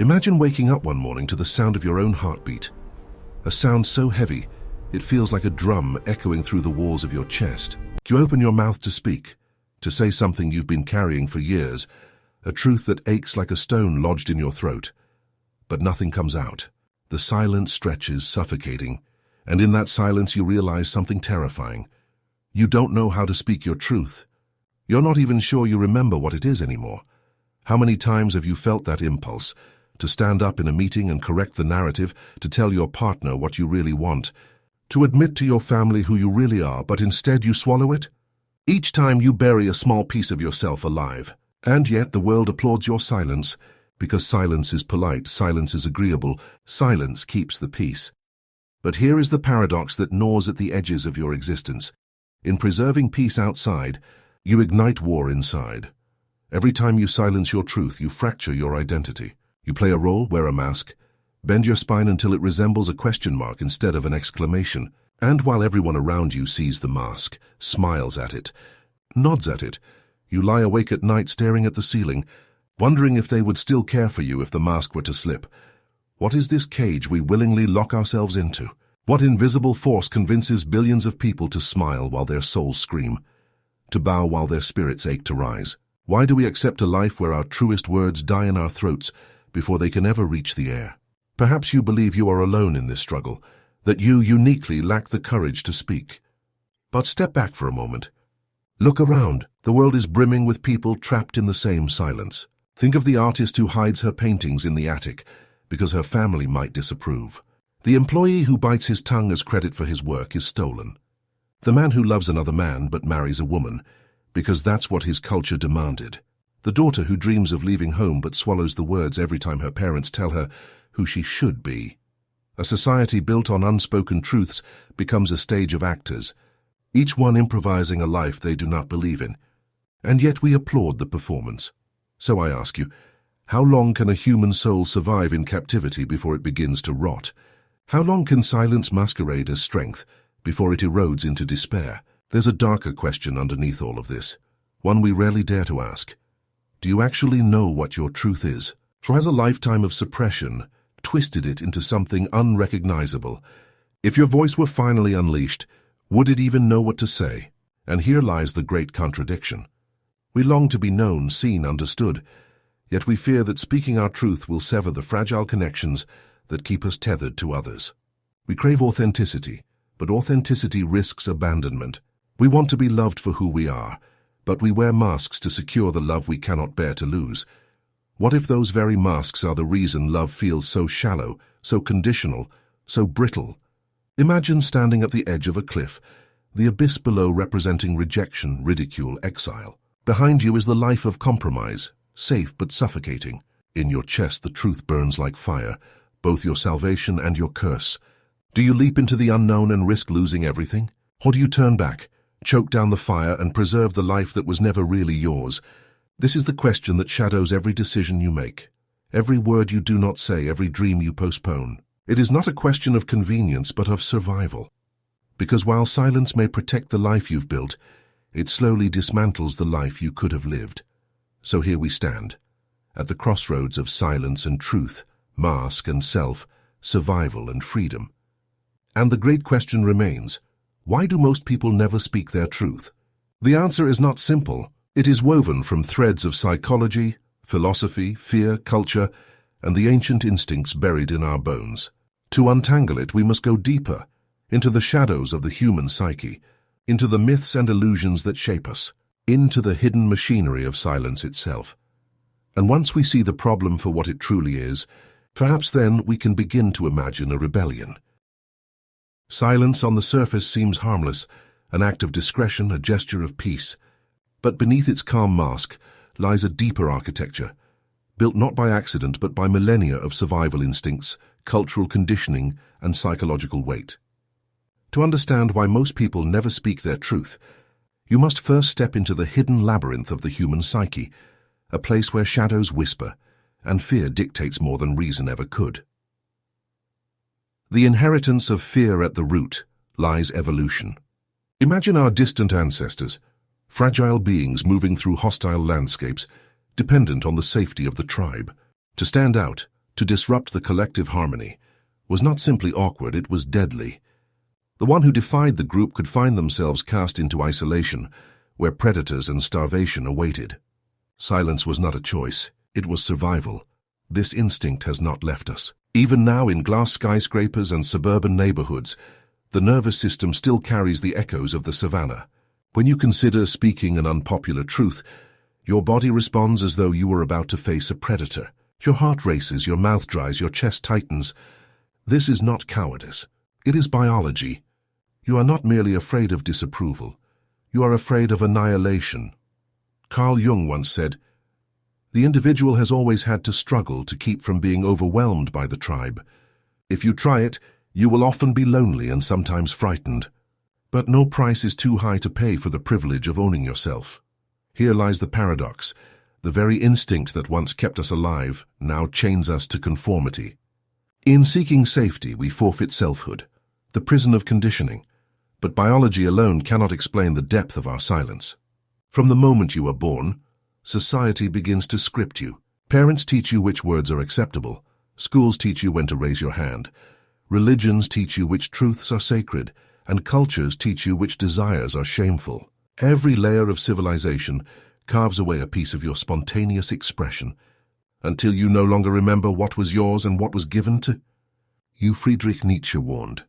Imagine waking up one morning to the sound of your own heartbeat. A sound so heavy, it feels like a drum echoing through the walls of your chest. You open your mouth to speak, to say something you've been carrying for years, a truth that aches like a stone lodged in your throat. But nothing comes out. The silence stretches, suffocating, and in that silence you realize something terrifying. You don't know how to speak your truth. You're not even sure you remember what it is anymore. How many times have you felt that impulse, to stand up in a meeting and correct the narrative, to tell your partner what you really want, to admit to your family who you really are, but instead you swallow it? Each time you bury a small piece of yourself alive, and yet the world applauds your silence, because silence is polite, silence is agreeable, silence keeps the peace. But here is the paradox that gnaws at the edges of your existence. In preserving peace outside, you ignite war inside. Every time you silence your truth, you fracture your identity. You play a role, wear a mask, bend your spine until it resembles a question mark instead of an exclamation. And while everyone around you sees the mask, smiles at it, nods at it, you lie awake at night staring at the ceiling, wondering if they would still care for you if the mask were to slip. What is this cage we willingly lock ourselves into? What invisible force convinces billions of people to smile while their souls scream, to bow while their spirits ache to rise? Why do we accept a life where our truest words die in our throats before they can ever reach the air? Perhaps you believe you are alone in this struggle, that you uniquely lack the courage to speak. But step back for a moment. Look around. The world is brimming with people trapped in the same silence. Think of the artist who hides her paintings in the attic because her family might disapprove. The employee who bites his tongue as credit for his work is stolen. The man who loves another man but marries a woman because that's what his culture demanded. The daughter who dreams of leaving home but swallows the words every time her parents tell her who she should be. A society built on unspoken truths becomes a stage of actors, each one improvising a life they do not believe in. And yet we applaud the performance. So I ask you, how long can a human soul survive in captivity before it begins to rot? How long can silence masquerade as strength before it erodes into despair? There's a darker question underneath all of this, one we rarely dare to ask. Do you actually know what your truth is? Or has a lifetime of suppression twisted it into something unrecognizable? If your voice were finally unleashed, would it even know what to say? And here lies the great contradiction. We long to be known, seen, understood, yet we fear that speaking our truth will sever the fragile connections that keep us tethered to others. We crave authenticity, but authenticity risks abandonment. We want to be loved for who we are, but we wear masks to secure the love we cannot bear to lose. What if those very masks are the reason love feels so shallow, so conditional, so brittle? Imagine standing at the edge of a cliff, the abyss below representing rejection, ridicule, exile. Behind you is the life of compromise, safe but suffocating. In your chest the truth burns like fire, both your salvation and your curse. Do you leap into the unknown and risk losing everything? Or do you turn back, choke down the fire and preserve the life that was never really yours? This is the question that shadows every decision you make, every word you do not say, every dream you postpone. It is not a question of convenience but of survival. Because while silence may protect the life you've built, it slowly dismantles the life you could have lived. So here we stand, at the crossroads of silence and truth, mask and self, survival and freedom. And the great question remains, why do most people never speak their truth? The answer is not simple. It is woven from threads of psychology, philosophy, fear, culture, and the ancient instincts buried in our bones. To untangle it, we must go deeper, into the shadows of the human psyche, into the myths and illusions that shape us, into the hidden machinery of silence itself. And once we see the problem for what it truly is, perhaps then we can begin to imagine a rebellion. Silence on the surface seems harmless, an act of discretion, a gesture of peace. But beneath its calm mask lies a deeper architecture, built not by accident but by millennia of survival instincts, cultural conditioning, and psychological weight. To understand why most people never speak their truth, you must first step into the hidden labyrinth of the human psyche, a place where shadows whisper and fear dictates more than reason ever could. The inheritance of fear at the root lies evolution. Imagine our distant ancestors, fragile beings moving through hostile landscapes, dependent on the safety of the tribe. To stand out, to disrupt the collective harmony, was not simply awkward, it was deadly. The one who defied the group could find themselves cast into isolation, where predators and starvation awaited. Silence was not a choice, it was survival. This instinct has not left us. Even now, in glass skyscrapers and suburban neighborhoods, the nervous system still carries the echoes of the savannah. When you consider speaking an unpopular truth, your body responds as though you were about to face a predator. Your heart races, your mouth dries, your chest tightens. This is not cowardice. It is biology. You are not merely afraid of disapproval. You are afraid of annihilation. Carl Jung once said, "The individual has always had to struggle to keep from being overwhelmed by the tribe. If you try it, you will often be lonely and sometimes frightened. But no price is too high to pay for the privilege of owning yourself." Here lies the paradox. The very instinct that once kept us alive now chains us to conformity. In seeking safety, we forfeit selfhood, the prison of conditioning. But biology alone cannot explain the depth of our silence. From the moment you are born, society begins to script you. Parents teach you which words are acceptable. Schools teach you when to raise your hand. Religions teach you which truths are sacred, and cultures teach you which desires are shameful. Every layer of civilization carves away a piece of your spontaneous expression, until you no longer remember what was yours and what was given to you. Friedrich Nietzsche warned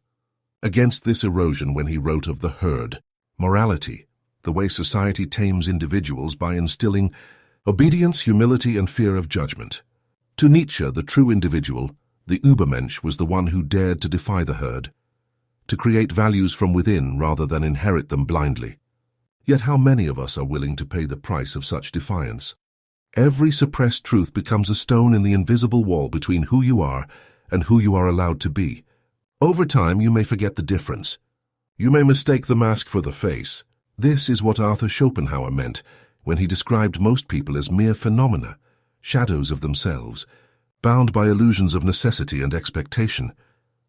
against this erosion when he wrote of the herd. Morality, the way society tames individuals by instilling obedience, humility, and fear of judgment. To Nietzsche, the true individual, the Übermensch, was the one who dared to defy the herd, to create values from within rather than inherit them blindly. Yet how many of us are willing to pay the price of such defiance? Every suppressed truth becomes a stone in the invisible wall between who you are and who you are allowed to be. Over time, you may forget the difference. You may mistake the mask for the face. This is what Arthur Schopenhauer meant when he described most people as mere phenomena, shadows of themselves, bound by illusions of necessity and expectation.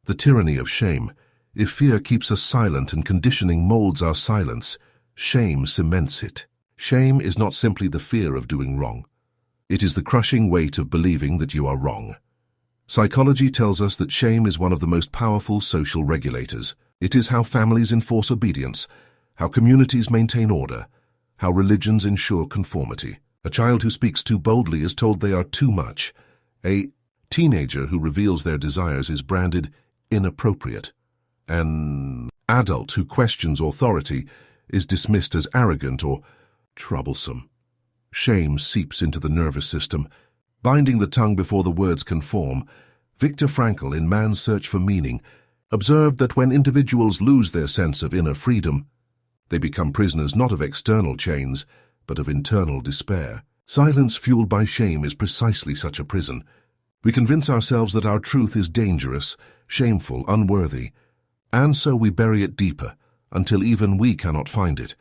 The tyranny of shame. If fear keeps us silent and conditioning molds our silence, shame cements it. Shame is not simply the fear of doing wrong. It is the crushing weight of believing that you are wrong. Psychology tells us that shame is one of the most powerful social regulators. It is how families enforce obedience, how communities maintain order, how religions ensure conformity. A child who speaks too boldly is told they are too much. A teenager who reveals their desires is branded inappropriate. An adult who questions authority is dismissed as arrogant or troublesome. Shame seeps into the nervous system, binding the tongue before the words can form. Viktor Frankl, in Man's Search for Meaning, observed that when individuals lose their sense of inner freedom, they become prisoners not of external chains, but of internal despair. Silence fueled by shame is precisely such a prison. We convince ourselves that our truth is dangerous, shameful, unworthy, and so we bury it deeper, until even we cannot find it.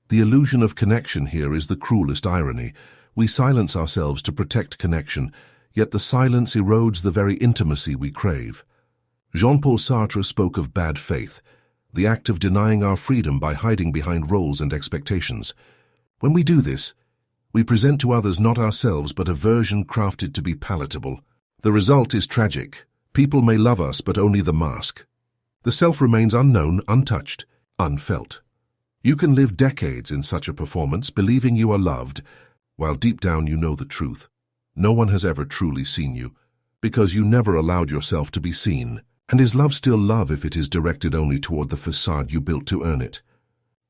The illusion of connection here is the cruelest irony. We silence ourselves to protect connection, yet the silence erodes the very intimacy we crave. Jean-Paul Sartre spoke of bad faith, the act of denying our freedom by hiding behind roles and expectations. When we do this, we present to others not ourselves but a version crafted to be palatable. The result is tragic. People may love us, but only the mask. The self remains unknown, untouched, unfelt. You can live decades in such a performance, believing you are loved, while deep down you know the truth. No one has ever truly seen you, because you never allowed yourself to be seen. And is love still love if it is directed only toward the facade you built to earn it?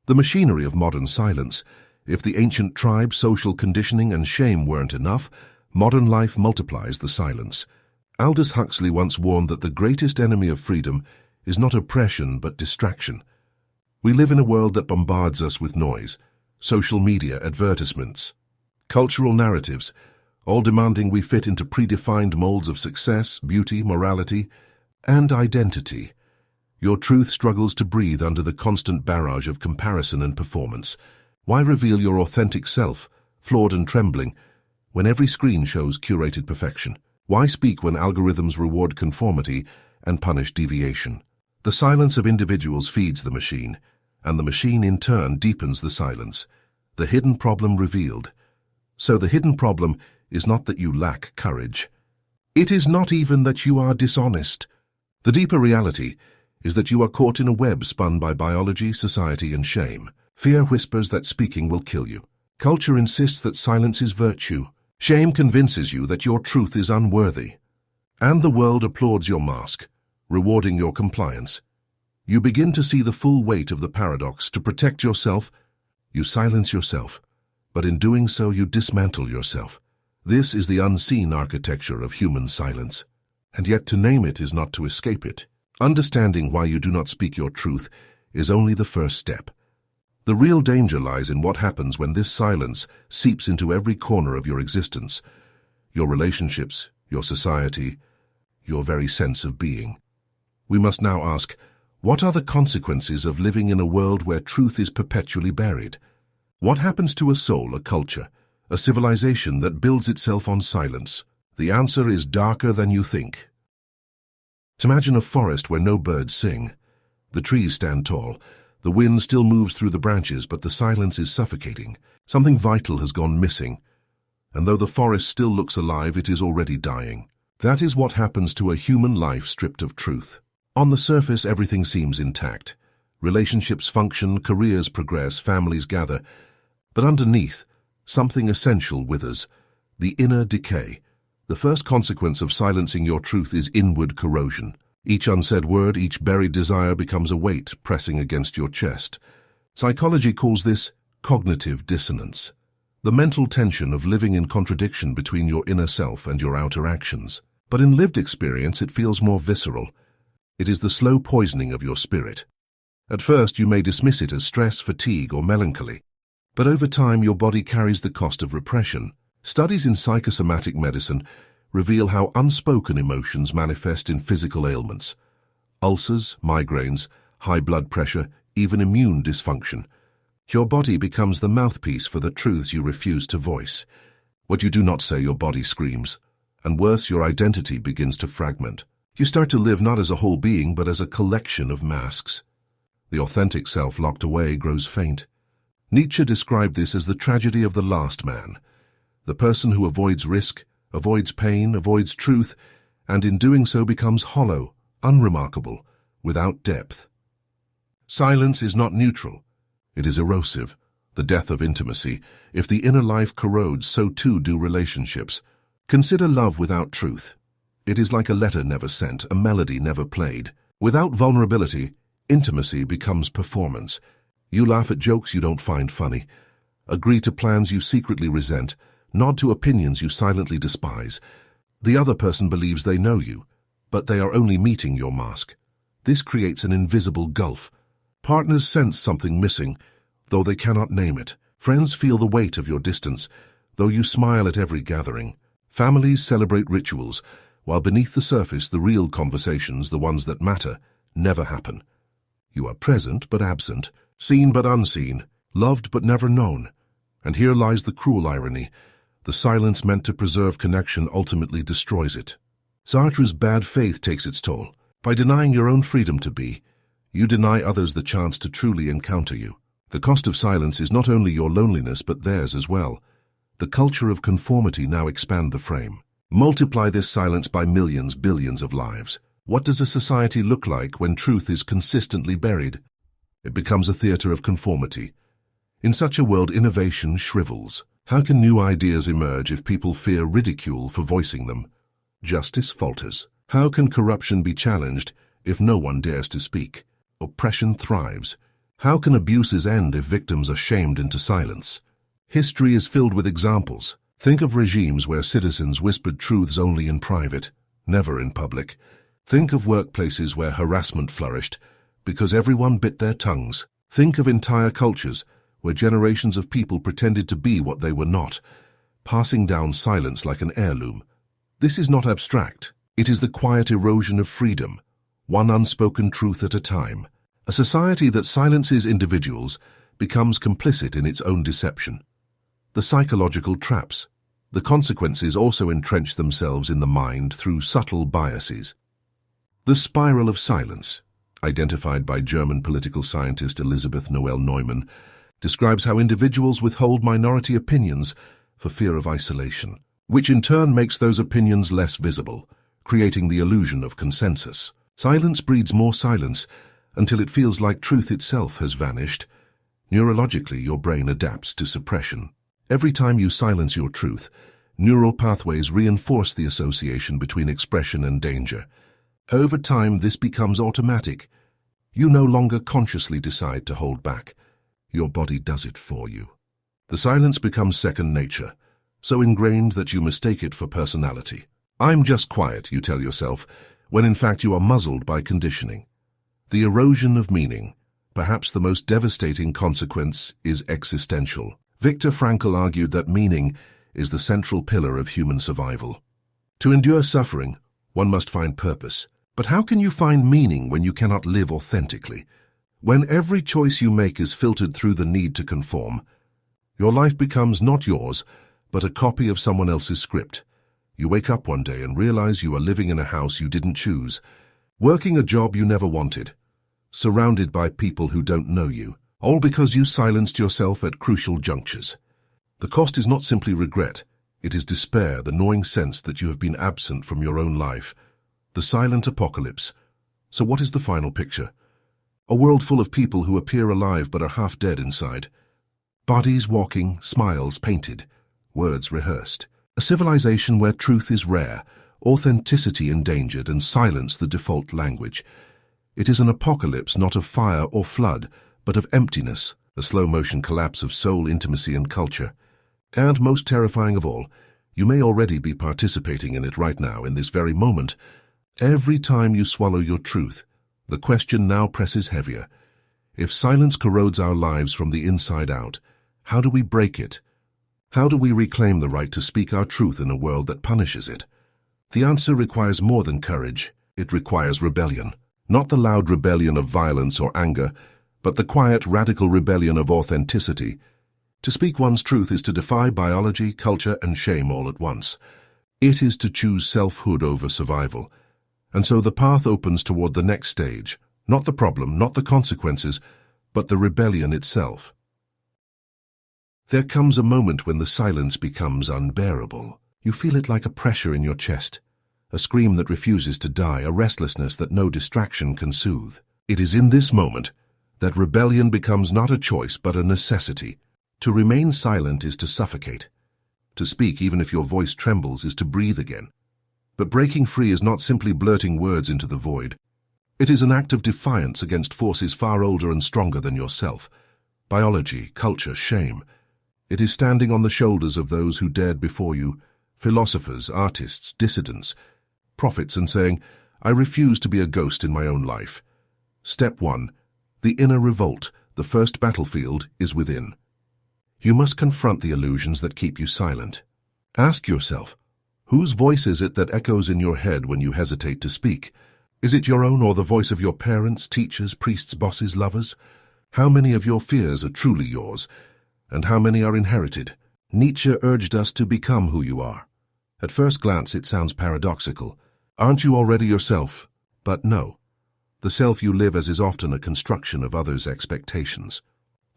The machinery of modern silence. If the ancient tribe, social conditioning, and shame weren't enough, modern life multiplies the silence. Aldous Huxley once warned that the greatest enemy of freedom is not oppression but distraction. We live in a world that bombards us with noise, social media, advertisements, cultural narratives, all demanding we fit into predefined molds of success, beauty, morality, and identity. Your truth struggles to breathe under the constant barrage of comparison and performance. Why reveal your authentic self, flawed and trembling, when every screen shows curated perfection? Why speak when algorithms reward conformity and punish deviation? The silence of individuals feeds the machine, and the machine in turn deepens the silence. The hidden problem revealed. So the hidden problem is not that you lack courage. It is not even that you are dishonest. The deeper reality is that you are caught in a web spun by biology, society, and shame. Fear whispers that speaking will kill you. Culture insists that silence is virtue. Shame convinces you that your truth is unworthy. And the world applauds your mask, rewarding your compliance. You begin to see the full weight of the paradox. To protect yourself, you silence yourself, but in doing so you dismantle yourself. This is the unseen architecture of human silence, and yet to name it is not to escape it. Understanding why you do not speak your truth is only the first step. The real danger lies in what happens when this silence seeps into every corner of your existence, your relationships, your society, your very sense of being. We must now ask, what are the consequences of living in a world where truth is perpetually buried? What happens to a soul, a culture, a civilization that builds itself on silence? The answer is darker than you think. Imagine a forest where no birds sing. The trees stand tall. The wind still moves through the branches, but the silence is suffocating. Something vital has gone missing. And though the forest still looks alive, it is already dying. That is what happens to a human life stripped of truth. On the surface, everything seems intact. Relationships function, careers progress, families gather. But underneath, something essential withers, the inner decay. The first consequence of silencing your truth is inward corrosion. Each unsaid word, each buried desire becomes a weight pressing against your chest. Psychology calls this cognitive dissonance, the mental tension of living in contradiction between your inner self and your outer actions. But in lived experience, it feels more visceral. It is the slow poisoning of your spirit. At first, you may dismiss it as stress, fatigue, or melancholy. But over time, your body carries the cost of repression. Studies in psychosomatic medicine reveal how unspoken emotions manifest in physical ailments. Ulcers, migraines, high blood pressure, even immune dysfunction. Your body becomes the mouthpiece for the truths you refuse to voice. What you do not say, your body screams. And worse, your identity begins to fragment. You start to live not as a whole being, but as a collection of masks. The authentic self, locked away, grows faint. Nietzsche described this as the tragedy of the last man. The person who avoids risk, avoids pain, avoids truth, and in doing so becomes hollow, unremarkable, without depth. Silence is not neutral. It is erosive, the death of intimacy. If the inner life corrodes, so too do relationships. Consider love without truth. It is like a letter never sent, a melody never played. Without vulnerability, intimacy becomes performance. You laugh at jokes you don't find funny, agree to plans you secretly resent, nod to opinions you silently despise. The other person believes they know you, but they are only meeting your mask. This creates an invisible gulf. Partners sense something missing, though they cannot name it. Friends feel the weight of your distance, though you smile at every gathering. Families celebrate rituals, while beneath the surface, the real conversations, the ones that matter, never happen. You are present but absent, seen but unseen, loved but never known. And here lies the cruel irony. The silence meant to preserve connection ultimately destroys it. Sartre's bad faith takes its toll. By denying your own freedom to be, you deny others the chance to truly encounter you. The cost of silence is not only your loneliness but theirs as well. The culture of conformity now expand the frame. Multiply this silence by millions, billions of lives. What does a society look like when truth is consistently buried? It becomes a theater of conformity. In such a world, innovation shrivels. How can new ideas emerge if people fear ridicule for voicing them? Justice falters. How can corruption be challenged if no one dares to speak? Oppression thrives. How can abuses end if victims are shamed into silence? History is filled with examples. Think of regimes where citizens whispered truths only in private, never in public. Think of workplaces where harassment flourished because everyone bit their tongues. Think of entire cultures where generations of people pretended to be what they were not, passing down silence like an heirloom. This is not abstract. It is the quiet erosion of freedom, one unspoken truth at a time. A society that silences individuals becomes complicit in its own deception. The psychological traps. The consequences also entrench themselves in the mind through subtle biases. The spiral of silence, identified by German political scientist Elisabeth Noelle Neumann, describes how individuals withhold minority opinions for fear of isolation. which in turn makes those opinions less visible, creating the illusion of consensus. Silence breeds more silence until it feels like truth itself has vanished. Neurologically, your brain adapts to suppression. Every time you silence your truth, neural pathways reinforce the association between expression and danger. Over time, this becomes automatic. You no longer consciously decide to hold back. Your body does it for you. The silence becomes second nature, so ingrained that you mistake it for personality. I'm just quiet, you tell yourself, when in fact you are muzzled by conditioning. The erosion of meaning, perhaps the most devastating consequence, is existential. Viktor Frankl argued that meaning is the central pillar of human survival. To endure suffering, one must find purpose. But how can you find meaning when you cannot live authentically? When every choice you make is filtered through the need to conform, your life becomes not yours, but a copy of someone else's script. You wake up one day and realize you are living in a house you didn't choose, working a job you never wanted, surrounded by people who don't know you, all because you silenced yourself at crucial junctures. The cost is not simply regret, it is despair, the gnawing sense that you have been absent from your own life. The silent apocalypse. So what is the final picture? A world full of people who appear alive but are half dead inside. Bodies walking, smiles painted, words rehearsed. A civilization where truth is rare, authenticity endangered, and silence the default language. It is an apocalypse not of fire or flood, but of emptiness, a slow-motion collapse of soul, intimacy, and culture. And most terrifying of all, you may already be participating in it right now, in this very moment. Every time you swallow your truth, the question now presses heavier. If silence corrodes our lives from the inside out, how do we break it? How do we reclaim the right to speak our truth in a world that punishes it? The answer requires more than courage. It requires rebellion. Not the loud rebellion of violence or anger, but the quiet, radical rebellion of authenticity. To speak one's truth is to defy biology, culture, and shame all at once. It is to choose selfhood over survival. And so the path opens toward the next stage, not the problem, not the consequences, but the rebellion itself. There comes a moment when the silence becomes unbearable. You feel it like a pressure in your chest, a scream that refuses to die, a restlessness that no distraction can soothe. It is in this moment that rebellion becomes not a choice but a necessity. To remain silent is to suffocate. To speak, even if your voice trembles, is to breathe again. But breaking free is not simply blurting words into the void. It is an act of defiance against forces far older and stronger than yourself. Biology, culture, shame. It is standing on the shoulders of those who dared before you, philosophers, artists, dissidents, prophets, and saying, I refuse to be a ghost in my own life. Step 1. The inner revolt, the first battlefield, is within. You must confront the illusions that keep you silent. Ask yourself, whose voice is it that echoes in your head when you hesitate to speak? Is it your own or the voice of your parents, teachers, priests, bosses, lovers? How many of your fears are truly yours, and how many are inherited? Nietzsche urged us to become who you are. At first glance, it sounds paradoxical. Aren't you already yourself? But no. The self you live as is often a construction of others' expectations.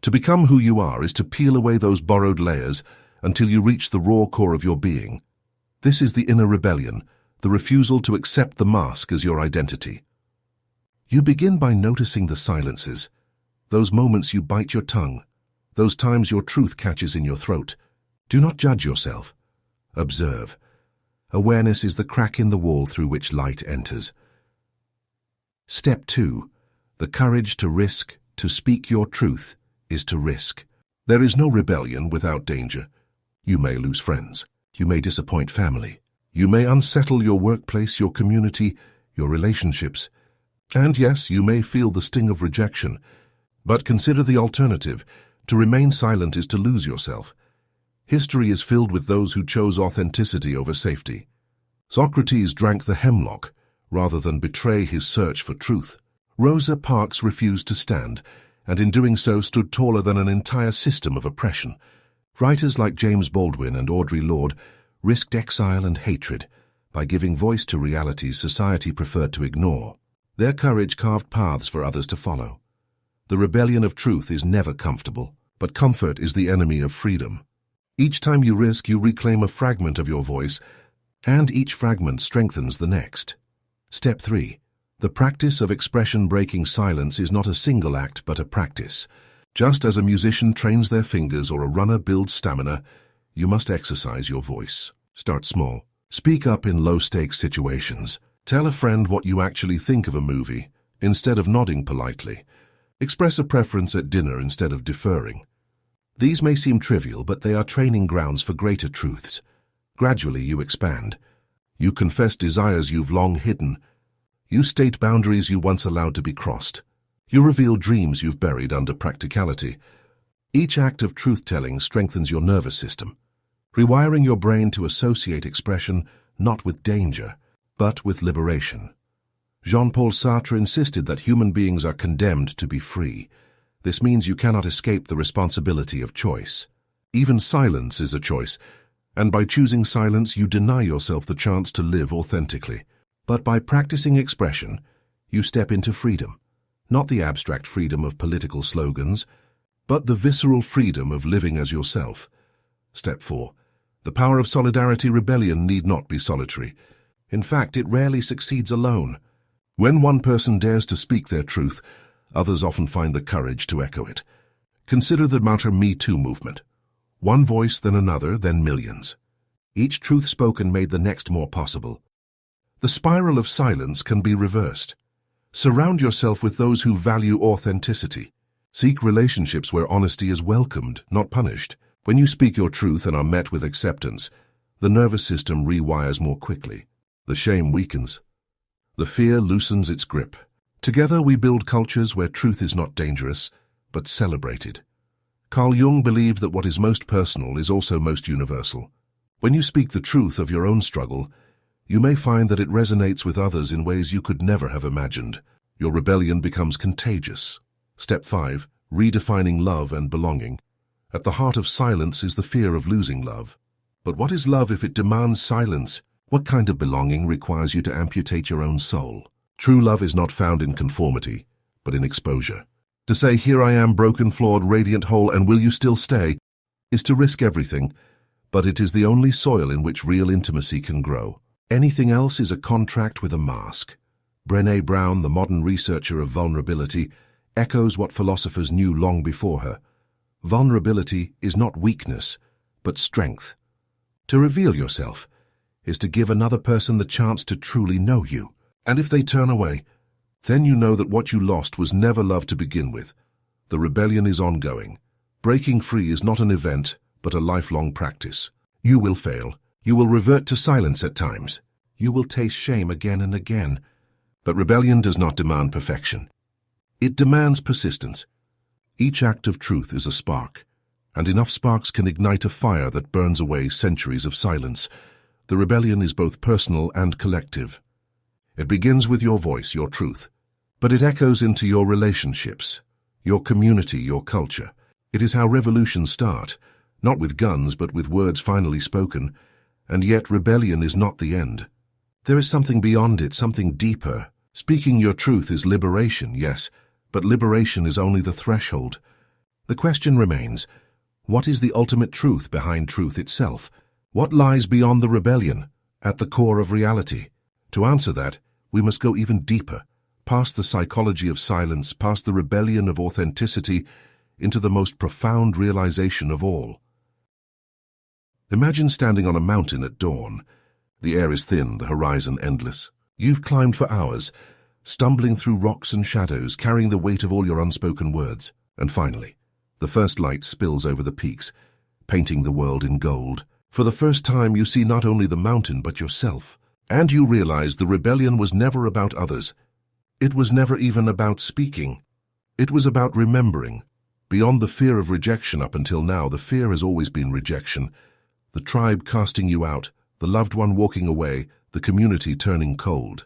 To become who you are is to peel away those borrowed layers until you reach the raw core of your being. This is the inner rebellion, the refusal to accept the mask as your identity. You begin by noticing the silences, those moments you bite your tongue, those times your truth catches in your throat. Do not judge yourself. Observe. Awareness is the crack in the wall through which light enters. Step 2. The courage to risk, to speak your truth, is to risk. There is no rebellion without danger. You may lose friends. You may disappoint family. You may unsettle your workplace, your community, your relationships. And yes, you may feel the sting of rejection. But consider the alternative. To remain silent is to lose yourself. History is filled with those who chose authenticity over safety. Socrates drank the hemlock rather than betray his search for truth. Rosa Parks refused to stand, and in doing so stood taller than an entire system of oppression. Writers like James Baldwin and Audre Lorde risked exile and hatred by giving voice to realities society preferred to ignore. Their courage carved paths for others to follow. The rebellion of truth is never comfortable, but comfort is the enemy of freedom. Each time you risk, you reclaim a fragment of your voice, and each fragment strengthens the next. Step 3. The practice of expression. Breaking silence is not a single act but a practice. Just as a musician trains their fingers or a runner builds stamina, you must exercise your voice. Start small. Speak up in low-stakes situations. Tell a friend what you actually think of a movie, instead of nodding politely. Express a preference at dinner instead of deferring. These may seem trivial, but they are training grounds for greater truths. Gradually you expand. You confess desires you've long hidden. You state boundaries you once allowed to be crossed. You reveal dreams you've buried under practicality. Each act of truth-telling strengthens your nervous system, rewiring your brain to associate expression not with danger, but with liberation. Jean-Paul Sartre insisted that human beings are condemned to be free. This means you cannot escape the responsibility of choice. Even silence is a choice, and by choosing silence you deny yourself the chance to live authentically. But by practicing expression, you step into freedom, not the abstract freedom of political slogans, but the visceral freedom of living as yourself. Step 4. The power of solidarity. Rebellion need not be solitary. In fact, it rarely succeeds alone. When one person dares to speak their truth, others often find the courage to echo it. Consider the Me Too movement. One voice, then another, then millions. Each truth spoken made the next more possible. The spiral of silence can be reversed. Surround yourself with those who value authenticity. Seek relationships where honesty is welcomed, not punished. When you speak your truth and are met with acceptance, the nervous system rewires more quickly. The shame weakens. The fear loosens its grip. Together we build cultures where truth is not dangerous, but celebrated. Carl Jung believed that what is most personal is also most universal. When you speak the truth of your own struggle, you may find that it resonates with others in ways you could never have imagined. Your rebellion becomes contagious. Step 5. Redefining love and belonging. At the heart of silence is the fear of losing love. But what is love if it demands silence? What kind of belonging requires you to amputate your own soul? True love is not found in conformity, but in exposure. To say, "Here I am, broken, flawed, radiant, whole, and will you still stay?" is to risk everything, but it is the only soil in which real intimacy can grow. Anything else is a contract with a mask. Brené Brown, the modern researcher of vulnerability, echoes what philosophers knew long before her. Vulnerability is not weakness, but strength. To reveal yourself is to give another person the chance to truly know you. And if they turn away, then you know that what you lost was never love to begin with. The rebellion is ongoing. Breaking free is not an event, but a lifelong practice. You will fail. You will revert to silence at times. You will taste shame again and again. But rebellion does not demand perfection. It demands persistence. Each act of truth is a spark, and enough sparks can ignite a fire that burns away centuries of silence. The rebellion is both personal and collective. It begins with your voice, your truth, but it echoes into your relationships, your community, your culture. It is how revolutions start, not with guns but with words finally spoken, and yet rebellion is not the end. There is something beyond it, something deeper. Speaking your truth is liberation, yes, but liberation is only the threshold. The question remains, what is the ultimate truth behind truth itself? What lies beyond the rebellion, at the core of reality? To answer that, we must go even deeper, past the psychology of silence, past the rebellion of authenticity, into the most profound realization of all. Imagine standing on a mountain at dawn. The air is thin, the horizon endless. You've climbed for hours, stumbling through rocks and shadows, carrying the weight of all your unspoken words. And finally, the first light spills over the peaks, painting the world in gold. For the first time, you see not only the mountain but yourself. And you realize the rebellion was never about others. It was never even about speaking. It was about remembering. Beyond the fear of rejection up until now, the fear has always been rejection. The tribe casting you out, the loved one walking away, the community turning cold.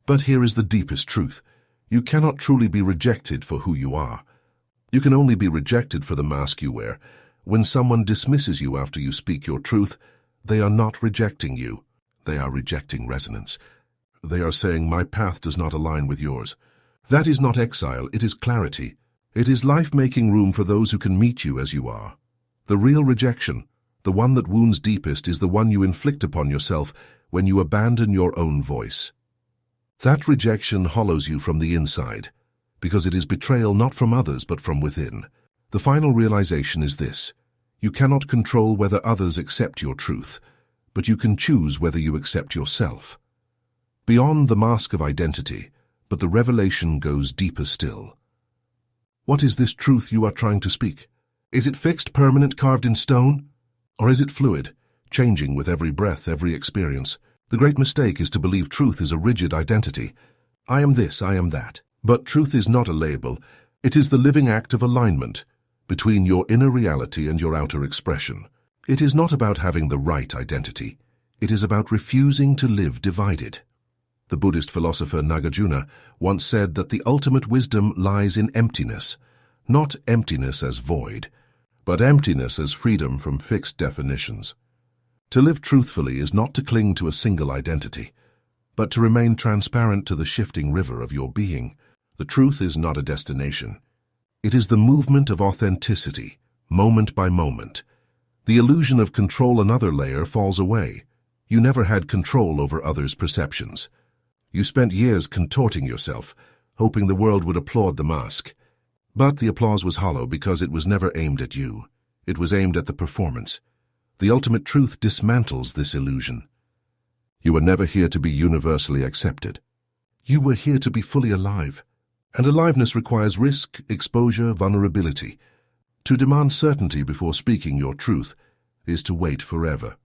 But here is the deepest truth. You cannot truly be rejected for who you are. You can only be rejected for the mask you wear. When someone dismisses you after you speak your truth, they are not rejecting you. They are rejecting resonance. They are saying, "My path does not align with yours." That is not exile, it is clarity. It is life making room for those who can meet you as you are. The real rejection, The one that wounds deepest is the one you inflict upon yourself when you abandon your own voice. That rejection hollows you from the inside, because it is betrayal not from others but from within. The final realization is this: you cannot control whether others accept your truth, but you can choose whether you accept yourself. Beyond the mask of identity, but the revelation goes deeper still. What is this truth you are trying to speak? Is it fixed, permanent, carved in stone? Or is it fluid, changing with every breath, every experience? The great mistake is to believe truth is a rigid identity. I am this, I am that. But truth is not a label. It is the living act of alignment between your inner reality and your outer expression. It is not about having the right identity. It is about refusing to live divided. The Buddhist philosopher Nagarjuna once said that the ultimate wisdom lies in emptiness, not emptiness as void, but emptiness as freedom from fixed definitions. To live truthfully is not to cling to a single identity, but to remain transparent to the shifting river of your being. The truth is not a destination. It is the movement of authenticity, moment by moment. The illusion of control another layer falls away. You never had control over others' perceptions. You spent years contorting yourself, hoping the world would applaud the mask. But the applause was hollow because it was never aimed at you. It was aimed at the performance. The ultimate truth dismantles this illusion. You were never here to be universally accepted. You were here to be fully alive. And aliveness requires risk, exposure, vulnerability. To demand certainty before speaking your truth is to wait forever.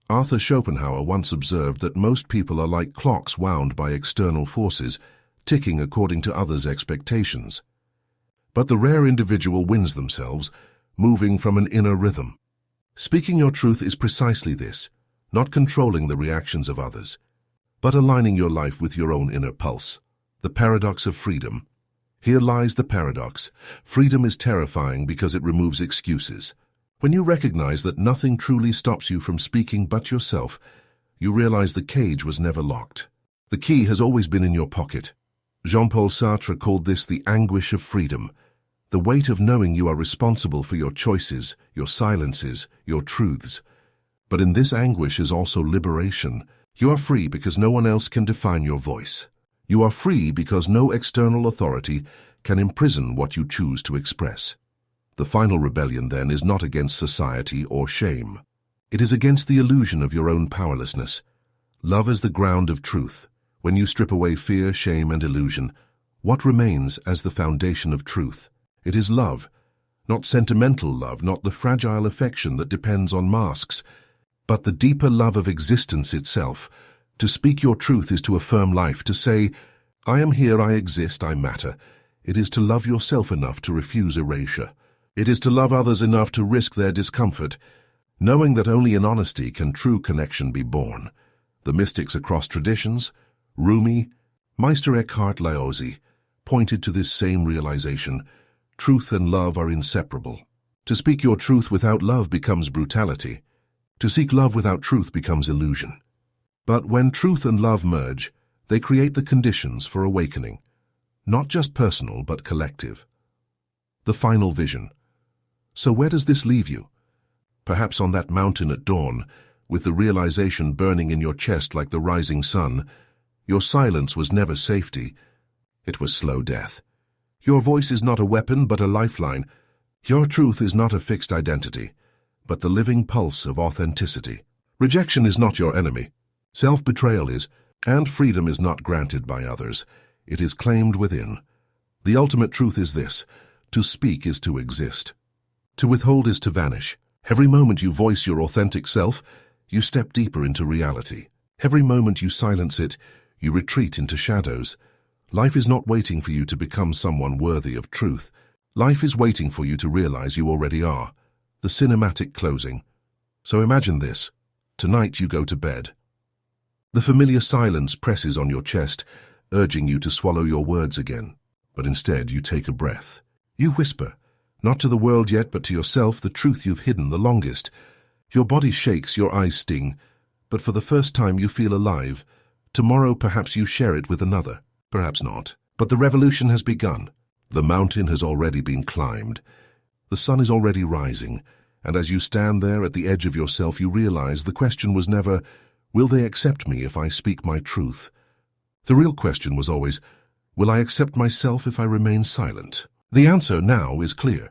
Arthur Schopenhauer once observed that most people are like clocks wound by external forces, ticking according to others' expectations. But the rare individual wins themselves, moving from an inner rhythm. Speaking your truth is precisely this, not controlling the reactions of others, but aligning your life with your own inner pulse. The paradox of freedom. Here lies the paradox. Freedom is terrifying because it removes excuses. When you recognize that nothing truly stops you from speaking but yourself, you realize the cage was never locked. The key has always been in your pocket. Jean-Paul Sartre called this the anguish of freedom, the weight of knowing you are responsible for your choices, your silences, your truths. But in this anguish is also liberation. You are free because no one else can define your voice. You are free because no external authority can imprison what you choose to express. The final rebellion, then, is not against society or shame. It is against the illusion of your own powerlessness. Love is the ground of truth. When you strip away fear, shame, and illusion, what remains as the foundation of truth? It is love, not sentimental love, not the fragile affection that depends on masks, but the deeper love of existence itself. To speak your truth is to affirm life, to say, I am here, I exist, I matter. It is to love yourself enough to refuse erasure. It is to love others enough to risk their discomfort, knowing that only in honesty can true connection be born. The mystics across traditions, Rumi, Meister Eckhart Laozi, pointed to this same realization. Truth and love are inseparable. To speak your truth without love becomes brutality. To seek love without truth becomes illusion. But when truth and love merge, they create the conditions for awakening, not just personal but collective. The final vision. So where does this leave you? Perhaps on that mountain at dawn, with the realization burning in your chest like the rising sun. Your silence was never safety. It was slow death. Your voice is not a weapon but a lifeline. Your truth is not a fixed identity, but the living pulse of authenticity. Rejection is not your enemy. Self-betrayal is, and freedom is not granted by others. It is claimed within. The ultimate truth is this: to speak is to exist. To withhold is to vanish. Every moment you voice your authentic self, you step deeper into reality. Every moment you silence it, you retreat into shadows. Life is not waiting for you to become someone worthy of truth. Life is waiting for you to realize you already are. The cinematic closing. So imagine this. Tonight you go to bed. The familiar silence presses on your chest, urging you to swallow your words again. But instead you take a breath. You whisper, not to the world yet, but to yourself, the truth you've hidden the longest. Your body shakes, your eyes sting, but for the first time you feel alive. Tomorrow perhaps you share it with another, perhaps not. But the revolution has begun. The mountain has already been climbed. The sun is already rising, And as you stand there at the edge of yourself, you realize the question was never, will they accept me if I speak my truth? The real question was always, will I accept myself if I remain silent? The answer now is clear.